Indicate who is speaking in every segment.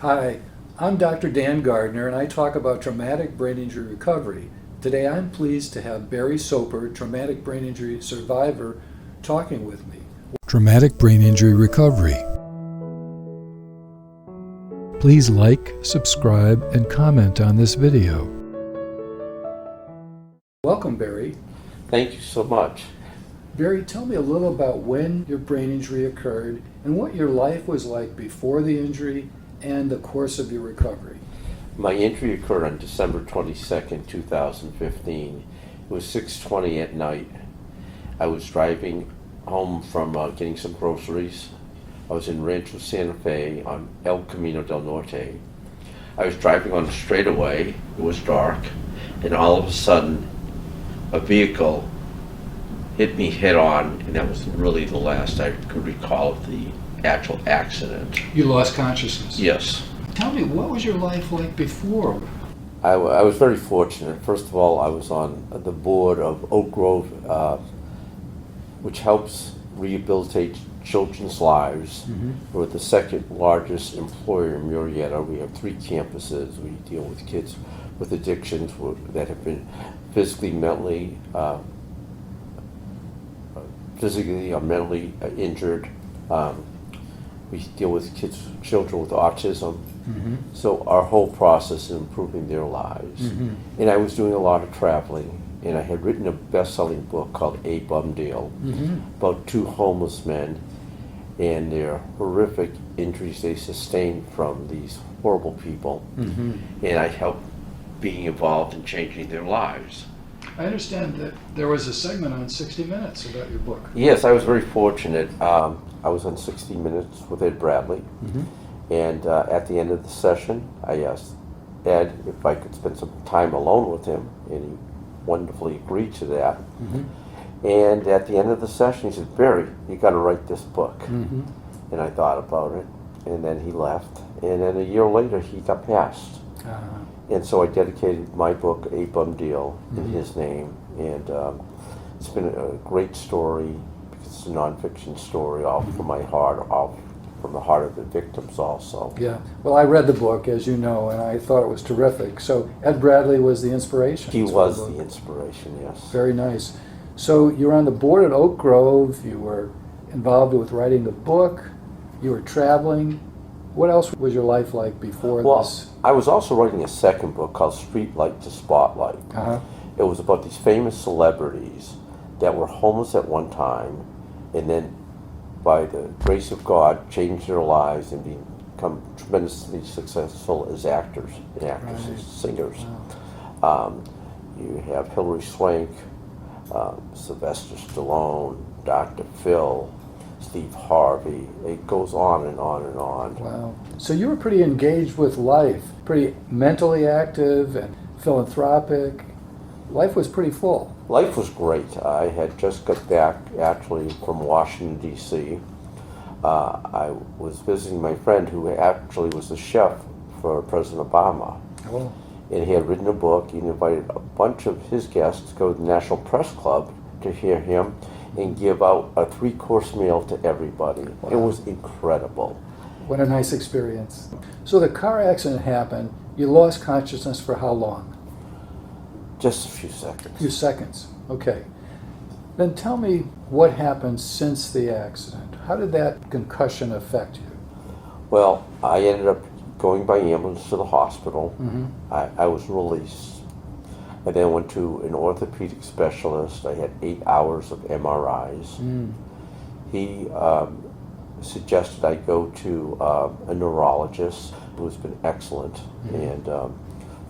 Speaker 1: Hi, I'm Dr. Dan Gardner, and I talk about traumatic brain injury recovery. Today I'm pleased to have Barry Soper, traumatic brain injury survivor, talking with me. Traumatic brain injury recovery. Please like, subscribe, and comment on this video. Welcome, Barry.
Speaker 2: Thank you so much.
Speaker 1: Barry, tell me a little about when your brain injury occurred and what your life was like before the injury and the course of your recovery.
Speaker 2: My injury occurred on December 22nd, 2015. It was 6:20 at night. I was driving home from getting some groceries. I was in Rancho Santa Fe on El Camino del Norte. I was driving on the straightaway. It was dark, and all of a sudden, a vehicle hit me head on, and that was really the last I could recall of the actual accident.
Speaker 1: You lost consciousness?
Speaker 2: Yes.
Speaker 1: Tell me, what was your life like before?
Speaker 2: I was very fortunate. First of all, I was on the board of Oak Grove, which helps rehabilitate children's lives.
Speaker 1: Mm-hmm.
Speaker 2: We're the second largest employer in Murrieta. We have 3 campuses. We deal with kids with addictions that have been physically, mentally, or mentally injured. We deal with children with autism.
Speaker 1: Mm-hmm.
Speaker 2: So our whole process is improving their lives.
Speaker 1: Mm-hmm.
Speaker 2: And I was doing a lot of traveling, and I had written a best-selling book called A Bum Deal
Speaker 1: Mm-hmm.
Speaker 2: about 2 homeless men and their horrific injuries they sustained from these horrible people.
Speaker 1: Mm-hmm.
Speaker 2: And I helped being involved in changing their lives.
Speaker 1: I understand that there was a segment on 60 Minutes about your book.
Speaker 2: Yes, I was very fortunate. I was on 60 Minutes with Ed Bradley.
Speaker 1: Mm-hmm.
Speaker 2: And at the end of the session, I asked Ed if I could spend some time alone with him, and he wonderfully agreed to that.
Speaker 1: Mm-hmm.
Speaker 2: And at the end of the session, he said, "Barry, you got to write this book."
Speaker 1: Mm-hmm.
Speaker 2: And I thought about it, and then he left. And then a year later, he got passed.
Speaker 1: Uh-huh.
Speaker 2: And so I dedicated my book, A Bum Deal, in
Speaker 1: Mm-hmm.
Speaker 2: his name. And it's been a great story, because it's a nonfiction story, all from my heart, all from the heart of the victims also.
Speaker 1: Yeah. Well, I read the book, as you know, and I thought it was terrific. So Ed Bradley was the inspiration.
Speaker 2: He
Speaker 1: for
Speaker 2: was
Speaker 1: the book.
Speaker 2: the inspiration, yes.
Speaker 1: Very nice. So you were on the board at Oak Grove. You were involved with writing the book. You were traveling. What else was your life like before
Speaker 2: Well,
Speaker 1: this?
Speaker 2: I was also writing a second book called Streetlight to Spotlight.
Speaker 1: Uh-huh.
Speaker 2: It was about these famous celebrities that were homeless at one time, and then by the grace of God changed their lives and become tremendously successful as actors and actresses,
Speaker 1: Right.
Speaker 2: singers.
Speaker 1: Wow.
Speaker 2: You have Hilary Swank, Sylvester Stallone, Dr. Phil, Steve Harvey. It goes on and on and on.
Speaker 1: Wow. So you were pretty engaged with life, pretty mentally active and philanthropic. Life was pretty full.
Speaker 2: Life was great. I had just got back actually from Washington, D.C. I was visiting my friend who actually was the chef for President Obama.
Speaker 1: Oh.
Speaker 2: And he had written a book. He invited a bunch of his guests to go to the National Press Club to hear him and give out a 3-course meal to everybody.
Speaker 1: Wow.
Speaker 2: It was incredible.
Speaker 1: What a nice experience. So the car accident happened. You lost consciousness for how long?
Speaker 2: Just a few seconds.
Speaker 1: A few seconds. Okay. Then tell me what happened since the accident. How did that concussion affect you?
Speaker 2: Well, I ended up going by ambulance to the hospital.
Speaker 1: Mm-hmm.
Speaker 2: I was released. I then went to an orthopedic specialist. I had 8 hours of MRIs.
Speaker 1: Mm.
Speaker 2: He suggested I go to a neurologist who has been excellent.
Speaker 1: Mm-hmm.
Speaker 2: And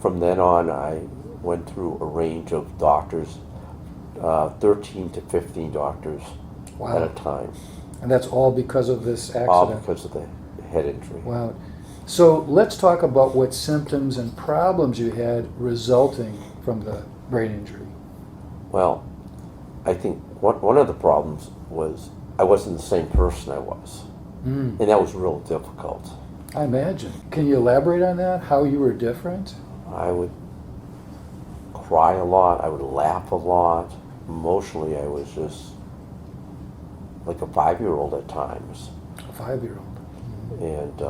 Speaker 2: from then on, I went through a range of doctors, 13 to 15 doctors
Speaker 1: Wow.
Speaker 2: at a time.
Speaker 1: And that's all because of this accident?
Speaker 2: All because of the head injury.
Speaker 1: Wow. So let's talk about what symptoms and problems you had resulting from the brain injury.
Speaker 2: Well, I think one of the problems was I wasn't the same person I was.
Speaker 1: Mm.
Speaker 2: And that was real difficult.
Speaker 1: I imagine. Can you elaborate on that? How you were different?
Speaker 2: I would cry a lot. I would laugh a lot. Emotionally, I was just like a 5-year-old at times.
Speaker 1: A 5-year-old.
Speaker 2: And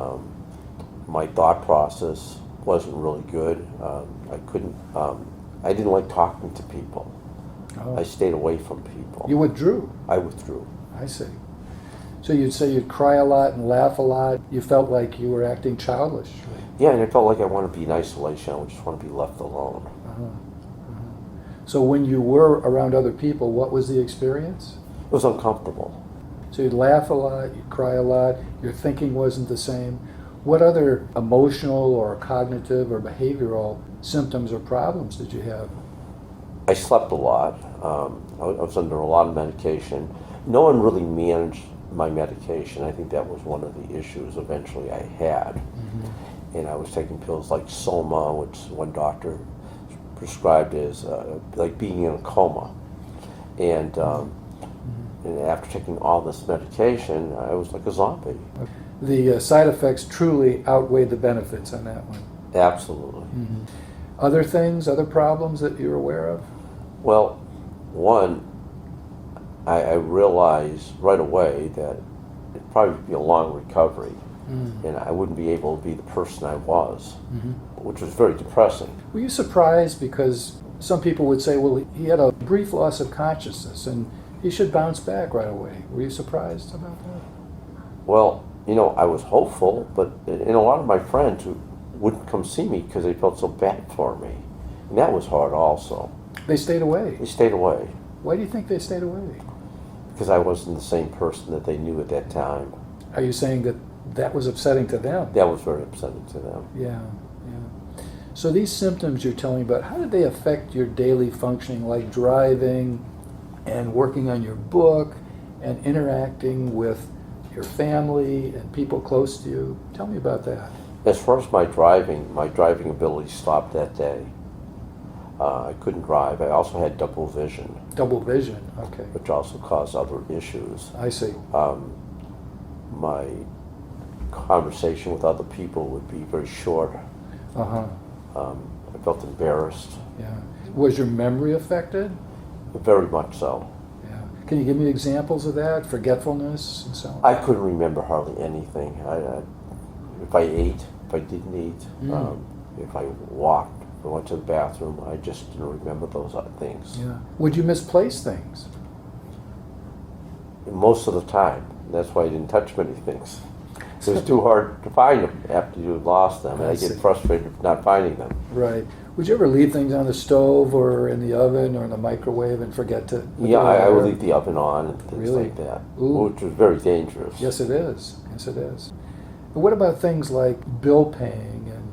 Speaker 2: My thought process wasn't really good. I didn't like talking to people.
Speaker 1: Oh.
Speaker 2: I stayed away from people.
Speaker 1: You withdrew?
Speaker 2: I withdrew.
Speaker 1: I see. So you'd say you'd cry a lot and laugh a lot. You felt like you were acting childishly.
Speaker 2: Yeah, and I felt like I want to be in isolation. I just want to be left alone.
Speaker 1: So when you were around other people, what was the experience?
Speaker 2: It was uncomfortable.
Speaker 1: So you'd laugh a lot, you'd cry a lot, your thinking wasn't the same. What other emotional or cognitive or behavioral symptoms or problems did you have?
Speaker 2: I slept a lot. I was under a lot of medication. No one really managed my medication. I think that was one of the issues eventually I had. Mm-hmm. And I was taking pills like Soma, which one doctor prescribed as like being in a coma. And, and after taking all this medication, I was like a zombie.
Speaker 1: The side effects truly outweighed the benefits on that one.
Speaker 2: Absolutely.
Speaker 1: Mm-hmm. Other things, other problems that you're aware of?
Speaker 2: Well, one, I realized right away that it'd probably be a long recovery, and I wouldn't be able to be the person I was, which was very depressing.
Speaker 1: Were you surprised? Because some people would say, well, he had a brief loss of consciousness and he should bounce back right away. Were you surprised about that?
Speaker 2: Well, you know, I was hopeful, but a lot of my friends who wouldn't come see me because they felt so bad for me, and that was hard also.
Speaker 1: They stayed away.
Speaker 2: They stayed away.
Speaker 1: Why do you think they stayed away?
Speaker 2: Because I wasn't the same person that they knew at that time.
Speaker 1: Are you saying that that was upsetting to them?
Speaker 2: That was very upsetting to them.
Speaker 1: Yeah, yeah. So these symptoms you're telling me about, how did they affect your daily functioning, like driving and working on your book and interacting with your family and people close to you? Tell me about that.
Speaker 2: As far as my driving ability stopped that day. I couldn't drive. I also had double vision.
Speaker 1: Double vision, okay.
Speaker 2: Which also caused other issues.
Speaker 1: I see.
Speaker 2: My conversation with other people would be very short.
Speaker 1: Uh-huh.
Speaker 2: I felt embarrassed.
Speaker 1: Yeah. Was your memory affected?
Speaker 2: Very much so.
Speaker 1: Yeah. Can you give me examples of that? Forgetfulness and so on?
Speaker 2: I couldn't remember hardly anything. If I ate, if I didn't eat, if I walked, I went to the bathroom, I just didn't remember those things.
Speaker 1: Yeah. Would you misplace things?
Speaker 2: Most of the time. That's why I didn't touch many things. It was too hard to find them after you had lost them, and I get frustrated not finding them.
Speaker 1: Right. Would you ever leave things on the stove or in the oven or in the microwave and forget to?
Speaker 2: Yeah, I would leave the oven on and things like that,
Speaker 1: Ooh.
Speaker 2: which was very dangerous.
Speaker 1: Yes, it is. Yes, it is. But what about things like bill paying and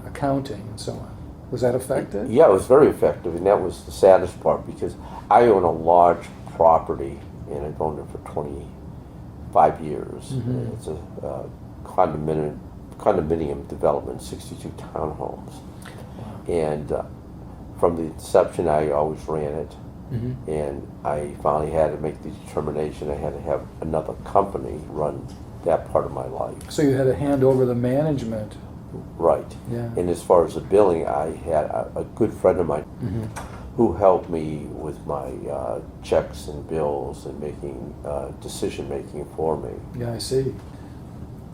Speaker 1: accounting and so on? Was that affected?
Speaker 2: Yeah, it was very effective, and that was the saddest part because I own a large property, and I've owned it for 25 years. Mm-hmm. It's a condominium development, 62 townhomes. And from the inception, I always ran it, and I finally had to make the determination I had to have another company run that part of my life.
Speaker 1: So you had to hand over the management.
Speaker 2: Right.
Speaker 1: Yeah.
Speaker 2: And as far as the billing, I had a good friend of mine who helped me with my checks and bills and making decision making for me.
Speaker 1: Yeah, I see.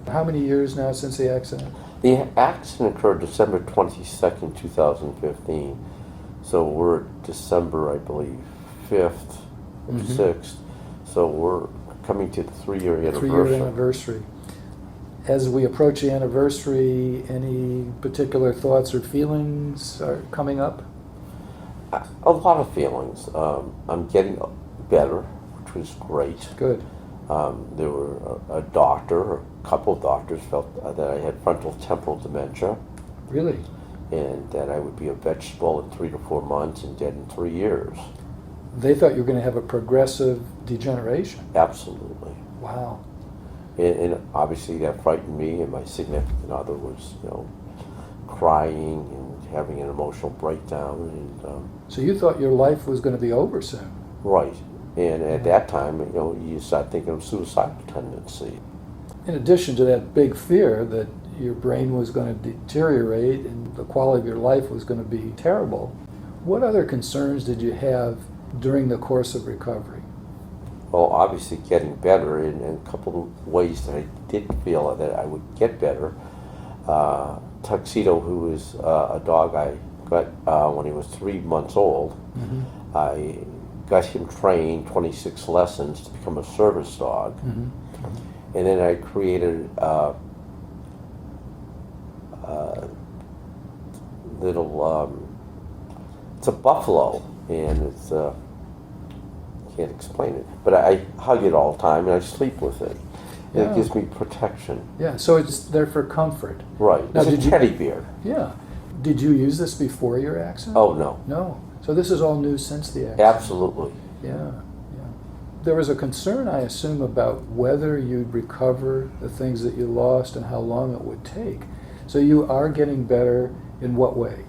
Speaker 1: How many years now since the accident?
Speaker 2: The accident occurred December 22nd, 2015. So we're December, I believe, 5th or 6th. So we're coming to the 3-year anniversary.
Speaker 1: 3-year anniversary. As we approach the anniversary, any particular thoughts or feelings are coming up?
Speaker 2: A lot of feelings. I'm getting better, which was great.
Speaker 1: Good.
Speaker 2: There were a doctor, or a couple of doctors felt that I had frontal temporal dementia.
Speaker 1: Really?
Speaker 2: And that I would be a vegetable in 3 to 4 months and dead in 3 years.
Speaker 1: They thought you were going to have a progressive degeneration.
Speaker 2: Absolutely.
Speaker 1: Wow.
Speaker 2: And obviously that frightened me, and my significant other was, crying and having an emotional breakdown. And
Speaker 1: so you thought your life was going to be over soon.
Speaker 2: Right. And at that time, you start thinking of suicidal tendency.
Speaker 1: In addition to that big fear that your brain was going to deteriorate and the quality of your life was going to be terrible, what other concerns did you have during the course of recovery?
Speaker 2: Well, obviously getting better in a couple of ways that I did feel that I would get better. Tuxedo, who is a dog I got when he was 3 months old.
Speaker 1: Mm-hmm.
Speaker 2: I got him trained 26 lessons to become a service dog.
Speaker 1: Mm-hmm.
Speaker 2: And then I created little, it's a buffalo, and it's, can't explain it, but I hug it all the time and I sleep with it. And
Speaker 1: Yeah.
Speaker 2: it gives me protection.
Speaker 1: Yeah, so it's there for comfort.
Speaker 2: Right.
Speaker 1: Now,
Speaker 2: It's a
Speaker 1: did you-
Speaker 2: teddy bear.
Speaker 1: Yeah. Did you use this before your accident?
Speaker 2: Oh, no.
Speaker 1: No. So this is all new since the accident?
Speaker 2: Absolutely.
Speaker 1: Yeah, yeah. There was a concern, I assume, about whether you'd recover the things that you lost and how long it would take. So you are getting better in what way?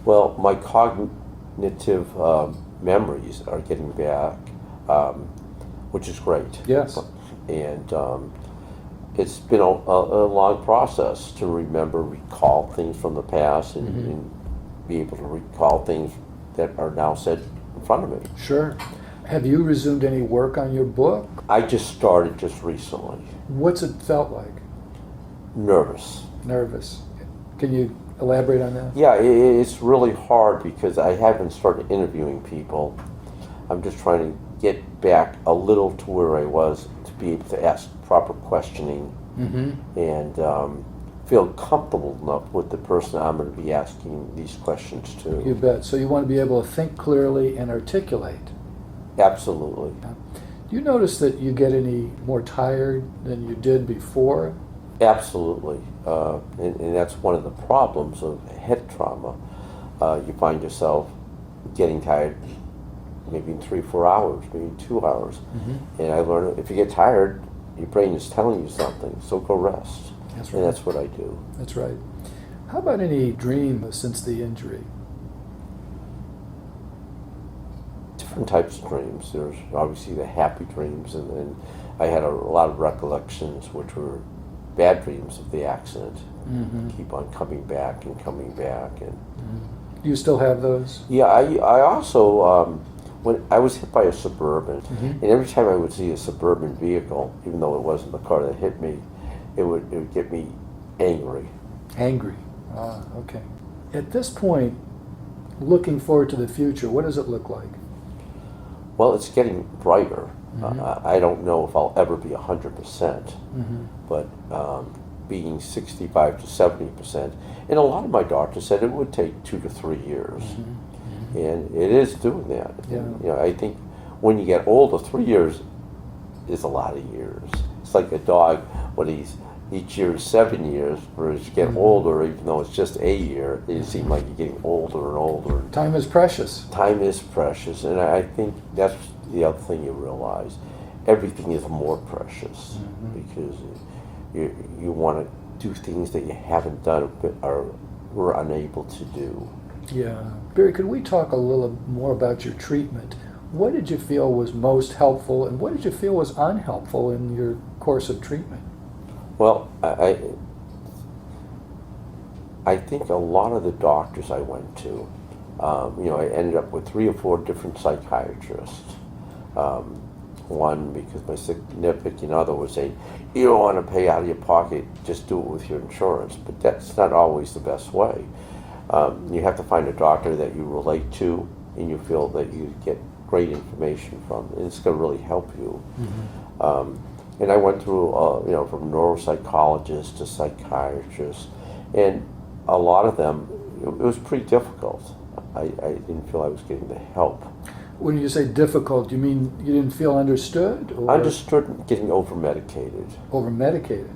Speaker 2: Well, my cognitive memories are getting back, which is great.
Speaker 1: Yes.
Speaker 2: And it's been a long process to recall things from the past and,
Speaker 1: Mm-hmm.
Speaker 2: and be able to recall things that are now said in front of me.
Speaker 1: Sure. Have you resumed any work on your book?
Speaker 2: I just started just recently.
Speaker 1: What's it felt like?
Speaker 2: Nervous.
Speaker 1: Nervous. Can you elaborate on that?
Speaker 2: Yeah, it's really hard because I haven't started interviewing people. I'm just trying to get back a little to where I was to be able to ask proper questioning
Speaker 1: Mm-hmm.
Speaker 2: and feel comfortable enough with the person I'm going to be asking these questions to.
Speaker 1: You bet. So you want to be able to think clearly and articulate.
Speaker 2: Absolutely.
Speaker 1: Do you notice that you get any more tired than you did before?
Speaker 2: Absolutely. And that's one of the problems of head trauma. You find yourself getting tired maybe in 3 or 4 hours, maybe 2 hours.
Speaker 1: Mm-hmm.
Speaker 2: And I learned if you get tired, your brain is telling you something, so go rest.
Speaker 1: That's
Speaker 2: And
Speaker 1: right.
Speaker 2: that's what I do.
Speaker 1: That's right. How about any dream since the injury?
Speaker 2: Different types of dreams. There's obviously the happy dreams, and then I had a lot of recollections which were bad dreams of the accident.
Speaker 1: Mm-hmm.
Speaker 2: Keep on coming back and coming back. And
Speaker 1: Do you still have those?
Speaker 2: yeah, I also, when I was hit by a Suburban,
Speaker 1: Mhm.
Speaker 2: and every time I would see a Suburban vehicle, even though it wasn't the car that hit me, it would get me angry.
Speaker 1: Angry. Ah, okay. At this point, looking forward to the future, what does it look like?
Speaker 2: Well, it's getting brighter.
Speaker 1: Mhm.
Speaker 2: I don't know if I'll ever be 100%,
Speaker 1: Mm-hmm.
Speaker 2: but being 65 to 70%, and a lot of my doctors said it would take 2 to 3 years,
Speaker 1: Mm-hmm.
Speaker 2: and it is doing that.
Speaker 1: Yeah.
Speaker 2: And, you know, I think when you get older, 3 years is a lot of years. It's like a dog when each year is 7 years, whereas you get
Speaker 1: Mhm.
Speaker 2: older, even though it's just a year, it seems like you're getting older and older.
Speaker 1: Time is precious.
Speaker 2: Time is precious, and I think that's the other thing you realize. Everything is more precious
Speaker 1: Mhm.
Speaker 2: because you want to do things that you haven't done or were unable to do.
Speaker 1: Yeah. Barry, could we talk a little more about your treatment? What did you feel was most helpful, and what did you feel was unhelpful in your course of treatment?
Speaker 2: Well, I think a lot of the doctors I went to, I ended up with 3 or 4 different psychiatrists. One, because my significant other was saying, you don't want to pay out of your pocket, just do it with your insurance. But that's not always the best way. You have to find a doctor that you relate to and you feel that you get great information from, and it's going to really help you.
Speaker 1: Mm-hmm.
Speaker 2: And I went through, from neuropsychologists to psychiatrists, and a lot of them, it was pretty difficult. I didn't feel I was getting the help.
Speaker 1: When you say difficult, you mean you didn't feel understood or
Speaker 2: Understood getting over-medicated.
Speaker 1: over-medicated?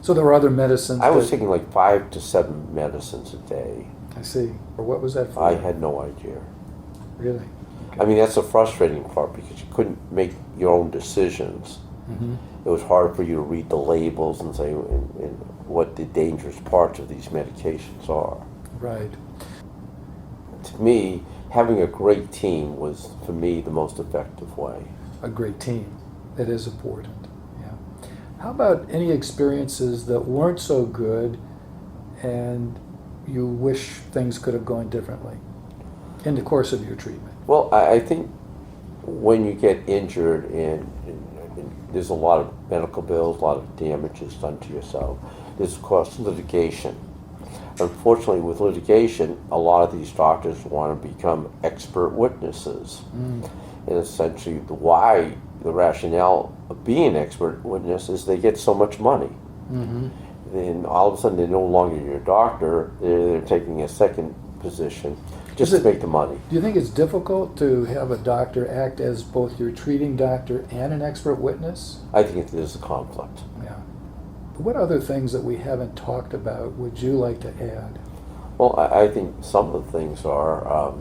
Speaker 1: So there were other medicines?
Speaker 2: I was
Speaker 1: that-
Speaker 2: taking like 5 to 7 medicines a day.
Speaker 1: I see. Or what was that for?
Speaker 2: I had no idea.
Speaker 1: Really?
Speaker 2: I mean, that's the frustrating part because you couldn't make your own decisions.
Speaker 1: Mm-hmm.
Speaker 2: It was hard for you to read the labels and say and what the dangerous parts of these medications are.
Speaker 1: Right.
Speaker 2: To me, having a great team was, for me, the most effective way.
Speaker 1: A great team. That is important. Yeah. How about any experiences that weren't so good and you wish things could have gone differently in the course of your treatment?
Speaker 2: Well, I think when you get injured and there's a lot of medical bills, a lot of damages done to yourself, is, of course, litigation. Unfortunately, with litigation, a lot of these doctors want to become expert witnesses. And essentially, the rationale of being an expert witness is they get so much money. Then all of a sudden, they're no longer your doctor, they're taking a second position just to make the money.
Speaker 1: Do you think it's difficult to have a doctor act as both your treating doctor and an expert witness?
Speaker 2: I think it is a conflict.
Speaker 1: Yeah. What other things that we haven't talked about would you like to add?
Speaker 2: Well, I think some of the things are,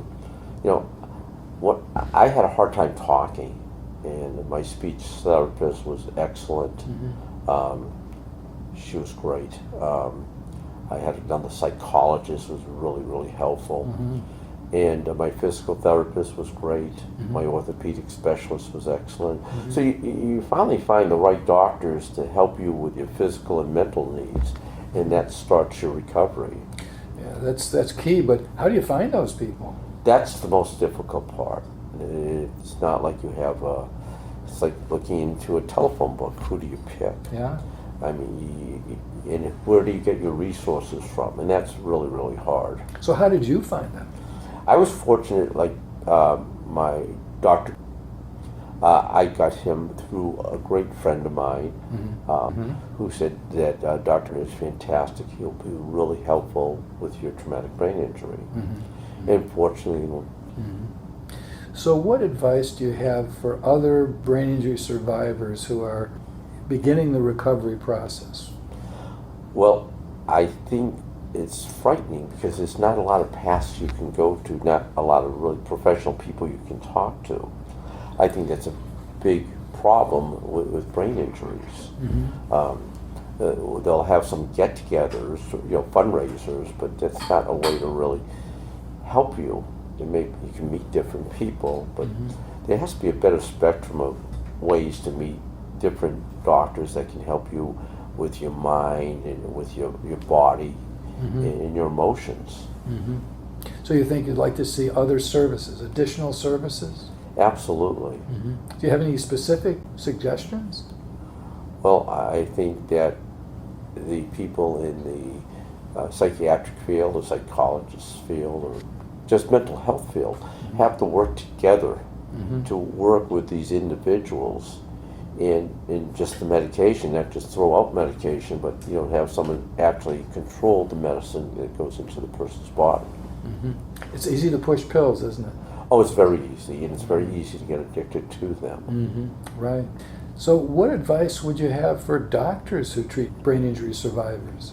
Speaker 2: what I had a hard time talking, and my speech therapist was excellent. She was great. I had another psychologist who was really, really helpful. And my physical therapist was great. My orthopedic specialist was excellent. So you finally find the right doctors to help you with your physical and mental needs, and that starts your recovery.
Speaker 1: Yeah, that's key, but how do you find those people?
Speaker 2: That's the most difficult part. It's not like you have it's like looking into a telephone book. Who do you pick?
Speaker 1: Yeah.
Speaker 2: I mean, and where do you get your resources from? And that's really, really hard.
Speaker 1: So how did you find them?
Speaker 2: I was fortunate, like my doctor, I got him through a great friend of mine who said that Doctor is fantastic. He'll be really helpful with your traumatic brain injury. And fortunately,
Speaker 1: So what advice do you have for other brain injury survivors who are beginning the recovery process?
Speaker 2: well, I think it's frightening because there's not a lot of paths you can go to, not a lot of really professional people you can talk to. I think that's a big problem with brain injuries. They'll have some get-togethers, fundraisers, but that's not a way to really help you. You can meet different people, but there has to be a better spectrum of ways to meet different doctors that can help you with your mind and with your body and your emotions.
Speaker 1: So you think you'd like to see other services, additional services?
Speaker 2: Absolutely.
Speaker 1: Do you have any specific suggestions?
Speaker 2: Well, I think that the people in the psychiatric field, or psychologist field, or just mental health field have to work together to work with these individuals in just the medication, not just throw out medication, but have someone actually control the medicine that goes into the person's body.
Speaker 1: It's easy to push pills, isn't it?
Speaker 2: Oh, it's very easy, and it's very easy to get addicted to them.
Speaker 1: Right. So what advice would you have for doctors who treat brain injury survivors?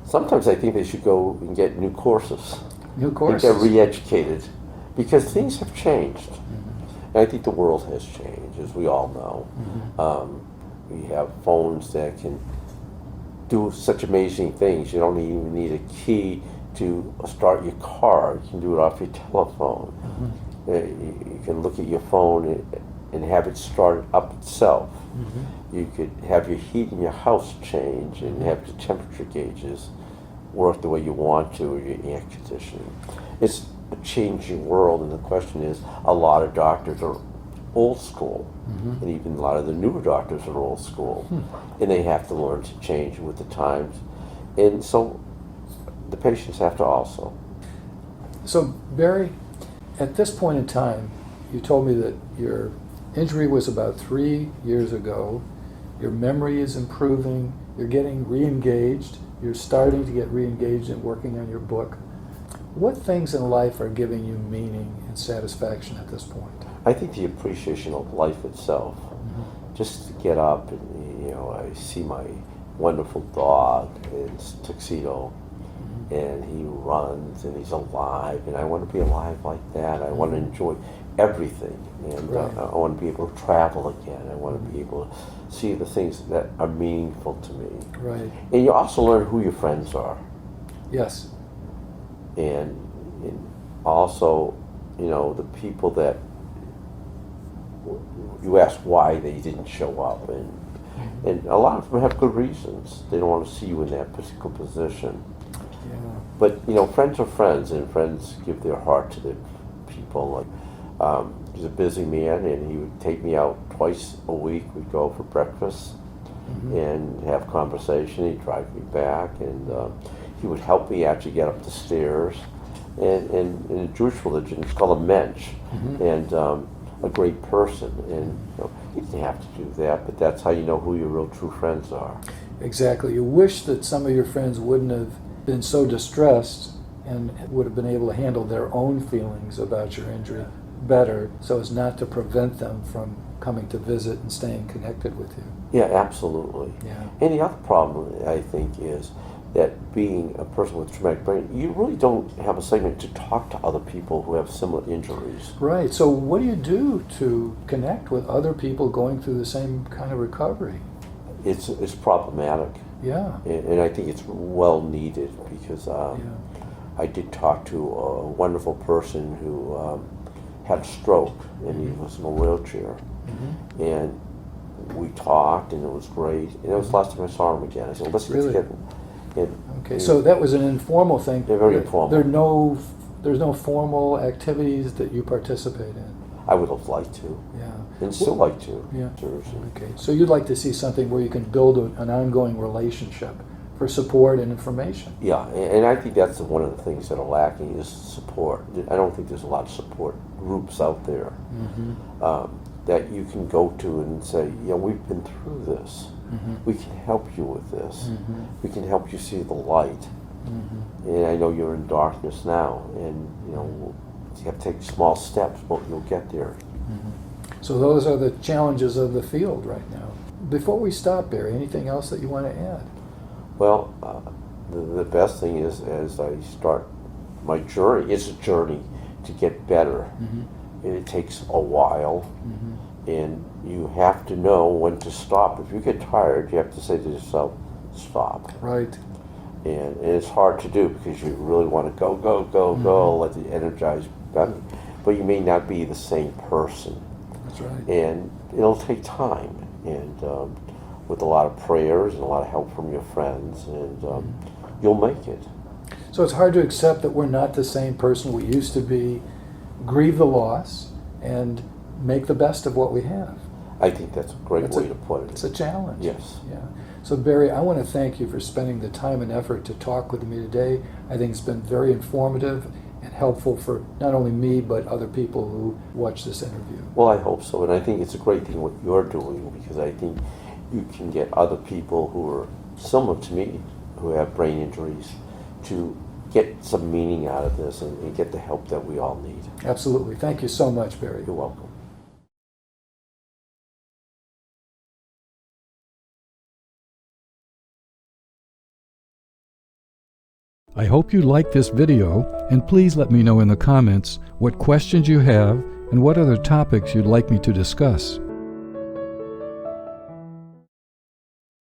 Speaker 2: Sometimes I think they should go and get new courses.
Speaker 1: New
Speaker 2: And
Speaker 1: courses?
Speaker 2: get re-educated, because things have changed. And I think the world has changed, as we all know. We have phones that can do such amazing things. You don't even need a key to start your car. You can do it off your telephone. You can look at your phone and have it start up itself. You could have your heat in your house change and have the temperature gauges work the way you want to, or your air conditioning. It's a changing world, and the question is, a lot of doctors are old school, and even a lot of the newer doctors are old school, and they have to learn to change with the times, and so the patients have to also.
Speaker 1: So Barry, at this point in time, you told me that your injury was about 3 years ago. Your memory is improving. You're getting re-engaged. You're starting to get re-engaged in working on your book. What things in life are giving you meaning and satisfaction at this point?
Speaker 2: I think the appreciation of life itself. Just to get up and, I see my wonderful dog, it's Tuxedo, and he runs and he's alive, and I want to be alive like that. I want to enjoy everything, and
Speaker 1: Right.
Speaker 2: I want to be able to travel again. I want to be able to see the things that are meaningful to me.
Speaker 1: Right.
Speaker 2: And you also learn who your friends are,
Speaker 1: Yes.
Speaker 2: and also, the people that you ask why they didn't show up, and a lot of them have good reasons. They don't want to see you in that particular position.
Speaker 1: Yeah.
Speaker 2: But friends are friends, and friends give their heart to their people. He's a busy man, and he would take me out twice a week. We'd go for breakfast, and have conversation. He'd drive me back, and he would help me actually get up the stairs. And in the Jewish religion, it's called a mensch, and a great person. And you didn't have to do that, but that's how you know who your real true friends are.
Speaker 1: Exactly. You wish that some of your friends wouldn't have been so distressed and would have been able to handle their own feelings about your injury better, so as not to prevent them from coming to visit and staying connected with you.
Speaker 2: Yeah, absolutely.
Speaker 1: Yeah.
Speaker 2: And the other problem, I think, is that being a person with traumatic brain, you really don't have a segment to talk to other people who have similar injuries.
Speaker 1: Right. So what do you do to connect with other people going through the same kind of recovery?
Speaker 2: It's problematic.
Speaker 1: Yeah.
Speaker 2: And I think it's well needed, because
Speaker 1: Yeah.
Speaker 2: I did talk to a wonderful person who had a stroke, and he was in a wheelchair. And we talked, and it was great. And it was the last time I saw him again. I said, let's get
Speaker 1: Really?
Speaker 2: together.
Speaker 1: Okay, so that was an informal thing.
Speaker 2: They're very informal.
Speaker 1: There's no formal activities that you participate in.
Speaker 2: I would have liked to,
Speaker 1: Yeah.
Speaker 2: and still like to.
Speaker 1: Yeah.
Speaker 2: Seriously.
Speaker 1: Okay, so you'd like to see something where you can build an ongoing relationship for support and information.
Speaker 2: Yeah, and I think that's one of the things that are lacking is support. I don't think there's a lot of support groups out there that you can go to and say, we've been through this. We can help you with this. We can help you see the light. And I know you're in darkness now, and you have to take small steps, but you'll get there.
Speaker 1: So those are the challenges of the field right now. Before we stop, Barry, anything else that you want to add?
Speaker 2: Well, the best thing is, as I start my journey, it's a journey to get better. It takes a while, and you have to know when to stop. If you get tired, you have to say to yourself, stop.
Speaker 1: Right.
Speaker 2: And it's hard to do, because you really want to go, go, go, go, let the energized belly, but you may not be the same person.
Speaker 1: That's right.
Speaker 2: And it'll take time, and with a lot of prayers and a lot of help from your friends, and you'll make it.
Speaker 1: So it's hard to accept that we're not the same person we used to be, grieve the loss, and make the best of what we have.
Speaker 2: I think that's a great way to put it.
Speaker 1: It's a challenge.
Speaker 2: Yes.
Speaker 1: Yeah. So Barry, I want to thank you for spending the time and effort to talk with me today. I think it's been very informative and helpful for not only me, but other people who watch this interview.
Speaker 2: Well, I hope so, and I think it's a great thing what you're doing, because I think you can get other people who are similar to me, who have brain injuries, to get some meaning out of this and get the help that we all need.
Speaker 1: Absolutely. Thank you so much, Barry.
Speaker 2: You're welcome.
Speaker 1: I hope you liked this video, and please let me know in the comments what questions you have and what other topics you'd like me to discuss.